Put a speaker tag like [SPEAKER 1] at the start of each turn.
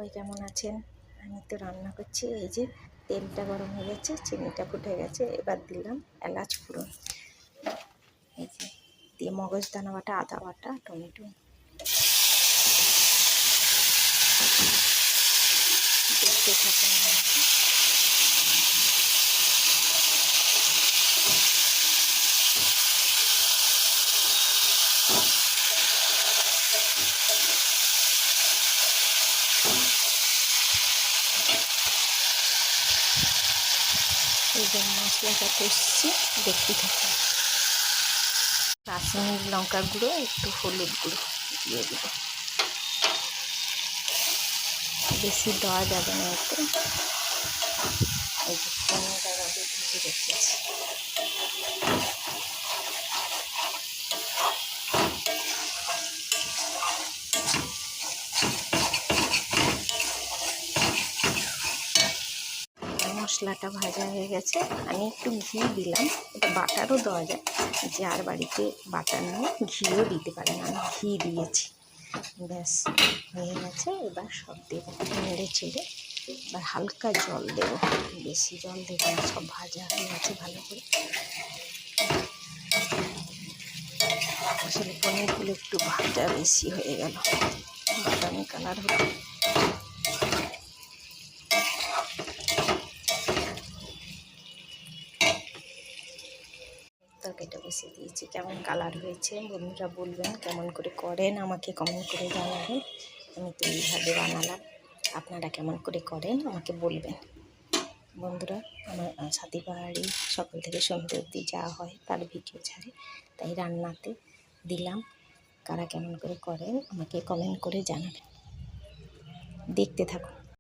[SPEAKER 1] সবাই কেমন আছেন? আমি তো রান্না করছি। এই যে তেলটা গরম হয়ে গেছে, চিনিটা ফুটে গেছে, এবার দিলাম এলাচ ফোড়ন। এই যে দিয়ে মগজদানা বাটা, আদা বাটা, টমেটো দেখতে থাকুন। এই যে মশলাটা কষছি, দেখতে থাকুন। কাশ্মীর লঙ্কার গুঁড়ো, একটু হলুদ গুঁড়ো দিয়ে দেবো। বেশি দেওয়া যাবে না এতে। এই যে 15 টাকা দিয়ে ভেজে রেখেছি। মশলাটা ভাজা হয়ে গেছে, আমি একটু ঘি দিলাম। এটা বাটারও দেওয়া যায়, যার বাড়িতে বাটার নেই ঘিও দিতে পারেন, আমি ঘি দিয়েছি। ব্যাস হয়ে গেছে। এবার সব দেবো, নেড়ে চেড়ে এবার হালকা জল দেবো, বেশি জল দেবো না। সব ভাজা হয়ে গেছে ভালো করে। আসলে পনিরগুলো একটু ভাজা বেশি হয়ে গেল, বাদামি কালার হলো। তরকারিটা বেশি দিয়েছি, কেমন কালার হয়েছে বন্ধুরা বলবেন, কেমন করে করেন আমাকে কমেন্ট করে জানাবেন। আমি তো এইভাবে বানালাম, আপনারা কেমন করে করেন আমাকে বলবেন। বন্ধুরা, আমার সাথী বাড়ি সকাল থেকে সন্ধ্যে অবধি যা হয় তার ভিডিও ছাড়ে, তাই রান্নাতে দিলাম। কারা কেমন করে করেন আমাকে কমেন্ট করে জানাবেন। দেখতে থাকুন।